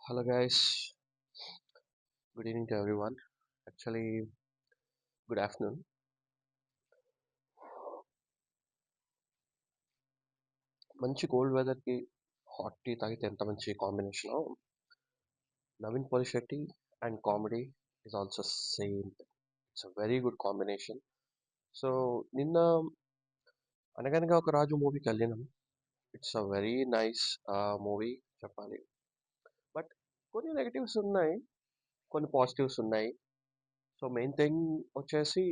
Hello, guys. Good evening to everyone. Actually, good afternoon. మంచి cold వెదర్కి hot tea తాగితే ఎంత మంచి combination. Naveen Polishetty and comedy is also same. It's a very good combination. So నిన్న అనగనగా ఒక రాజు మూవీకి వెళ్ళినాం. It's a very nice movie చెప్పాలి. But కొన్ని నెగటివ్స్ ఉన్నాయి, కొన్ని పాజిటివ్స్ ఉన్నాయి. సో మెయిన్ థింగ్ వచ్చేసి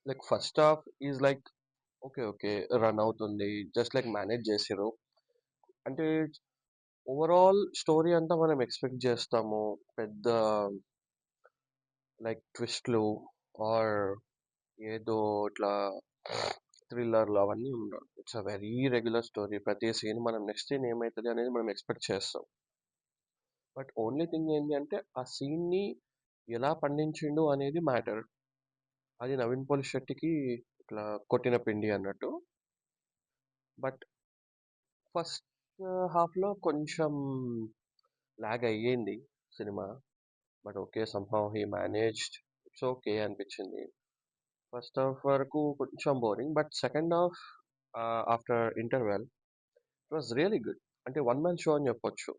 like first half is like okay okay run అవుతుంది, జస్ట్ లైక్ మేనేజ్ చేసిర్రు. అంటే ఓవరాల్ స్టోరీ అంతా మనం ఎక్స్పెక్ట్ చేస్తాము. పెద్ద లైక్ ట్విస్ట్లు ఆర్ ఏదో ఇట్లా థ్రిల్లర్లు అవన్నీ ఉండవు. It's a very regular story. ప్రతి సీన్ మనం నెక్స్ట్ సీన్ ఏమవుతుంది అనేది మనం ఎక్స్పెక్ట్ చేస్తాం. బట్ ఓన్లీ థింగ్ ఏంటి అంటే ఆ సీన్ని ఎలా పండించిండు అనేది మ్యాటర్. అది నవీన్ పోలి శెట్టికి ఇట్లా కొట్టిన పిండి అన్నట్టు. బట్ ఫస్ట్ హాఫ్లో కొంచెం లాగ్ అయ్యింది cinema. But okay somehow he managed. It's okay అనిపించింది. ఫస్ట్ హాఫ్ వరకు కొంచెం boring, but second half after interval it was really good. అంటే వన్ మ్యాన్ షో అని చెప్పొచ్చు.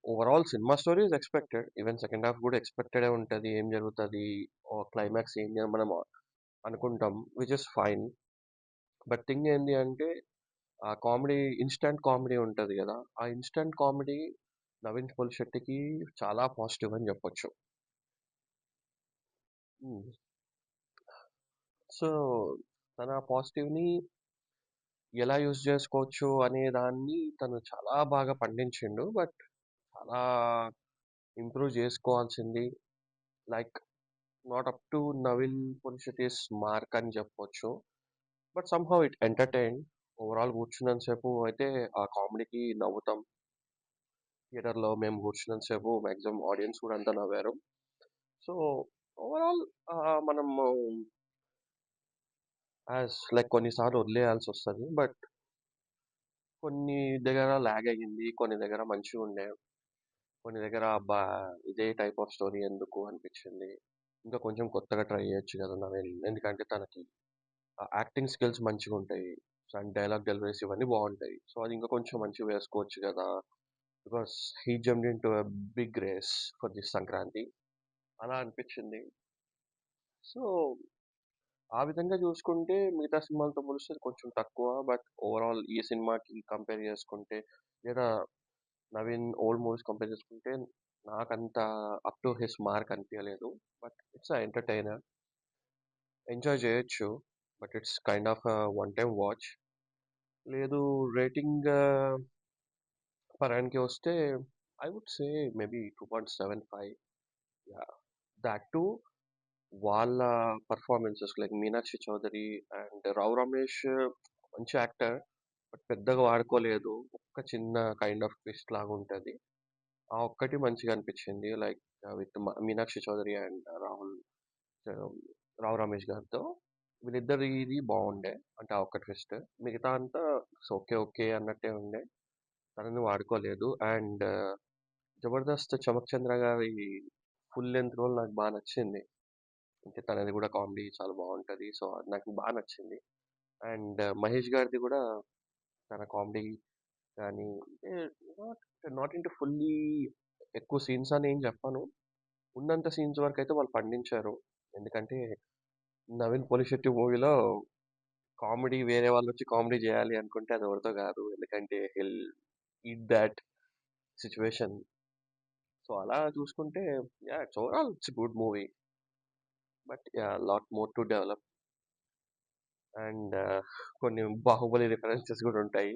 Overall cinema story is expected. Even second half కూడా ఎక్స్పెక్టెడే ఉంటుంది. ఏం జరుగుతుంది, క్లైమాక్స్ ఏంటి అని మనం అనుకుంటాం, which is fine. But thing ఏంటి అంటే ఆ కామెడీ, ఇన్స్టంట్ కామెడీ ఉంటుంది కదా, ఆ ఇన్స్టంట్ కామెడీ నవీన్ పోలిశెట్టికి చాలా పాజిటివ్ అని చెప్పొచ్చు. సో తన పాజిటివ్ని ఎలా యూజ్ చేసుకోవచ్చు అనే దాన్ని తను చాలా బాగా పండించిండు. బట్ చాలా ఇంప్రూవ్ చేసుకోవాల్సింది. Like not up to Naveen Polishetty's mark అని చెప్పొచ్చు. But somehow it entertain. Overall కూర్చున్నంతసేపు అయితే ఆ కామెడీకి నవ్వుతాం. థియేటర్లో మేము కూర్చున్నంతసేపు మ్యాక్సిమం ఆడియన్స్ కూడా అంతా నవ్వారు. సో ఓవరాల్ మనము యాజ్ లైక్ కొన్నిసార్లు వదిలేయాల్సి వస్తుంది. బట్ కొన్ని దగ్గర లాగ్ అయ్యింది, కొన్ని దగ్గర మంచిగా ఉండే, కొన్ని దగ్గర అబ్బా ఇదే టైప్ ఆఫ్ స్టోరీ ఎందుకు అనిపించింది. ఇంకా కొంచెం కొత్తగా ట్రై చేయొచ్చు కదా నవీన్, ఎందుకంటే తనకి యాక్టింగ్ స్కిల్స్ మంచిగా ఉంటాయి అండ్ డైలాగ్ డెలివరీస్ ఇవన్నీ బాగుంటాయి. సో అది ఇంకా కొంచెం మంచిగా వేసుకోవచ్చు కదా. Because he jumped into big race for this Sankranti అలా అనిపించింది. సో ఆ విధంగా చూసుకుంటే మిగతా సినిమాలతో పోలిస్తే ఇది కొంచెం తక్కువ. బట్ ఓవరాల్ ఈ సినిమాకి కంపేర్ చేసుకుంటే, లేదా నవీన్ ఓల్డ్ మూవీస్ కంపేర్ చేసుకుంటే నాకంత అప్ టు హిస్ మార్క్ అనిపించలేదు. బట్ ఇట్స్ ఎంటర్టైనర్, ఎంజాయ్ చేయొచ్చు. But it's kind of one time watch. లేదు రేటింగ్ పరానికి వస్తే I would say maybe 2.75. Yeah, that to వాళ్ళ performances like Meenakshi Chaudhary and Rao Ramesh మంచి యాక్టర్. బట్ పెద్దగా వాడుకోలేదు. ఒక్క చిన్న కైండ్ ఆఫ్ ట్విస్ట్ లాగా ఉంటుంది. ఆ ఒక్కటి మంచిగా అనిపించింది. Like with Meenakshi Chaudhary and Rao Ramesh గారితో వీళ్ళిద్దరు ఇది బాగుండే. అంటే ఆ ఒక్క ట్విస్ట్, మిగతా అంతా ఓకే ఓకే అన్నట్టే ఉండే. తనని వాడుకోలేదు. అండ్ జబర్దస్త్ చమక్ చంద్ర గారి ఫుల్ లెంత్ రోల్ నాకు బాగా నచ్చింది. అంటే తనది కూడా కామెడీ చాలా బాగుంటుంది. సో అది నాకు బాగా నచ్చింది. అండ్ మహేష్ గారిది కూడా తన కామెడీ కానీ నాట్ నాట్ ఇంటూ ఫుల్లీ ఎక్కువ సీన్స్ అని ఏం చెప్పను. ఉన్నంత సీన్స్ వరకు అయితే వాళ్ళు పండించారు. ఎందుకంటే నవీన్ పోలిశెట్టి మూవీలో కామెడీ వేరే వాళ్ళు వచ్చి కామెడీ చేయాలి అనుకుంటే అది ఎవరితో కాదు. ఎందుకంటే hill eat that situation. So అలా చూసుకుంటే yeah it's overall it's good movie. But yeah lot more to develop. And కొన్ని బాహుబలి రిఫరెన్సెస్ కూడా ఉంటాయి.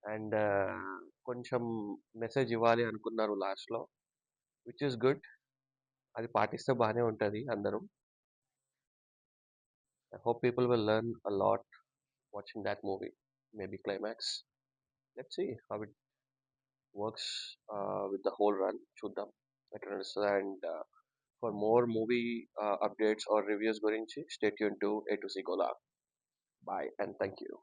అండ్ కొంచెం మెసేజ్ ఇవ్వాలి అనుకున్నారు లాస్ట్లో, విచ్ ఇస్ గుడ్. అది పాటిస్తే బాగానే ఉంటుంది అందరూ. I hope people will learn a lot watching that movie. Maybe climax. Let's see how it works with the whole run. చూద్దాం ఎట్లా నడుస్తుంది. And for more movie updates or reviews గురించి stay tuned to A to C Gola. Bye and thank you.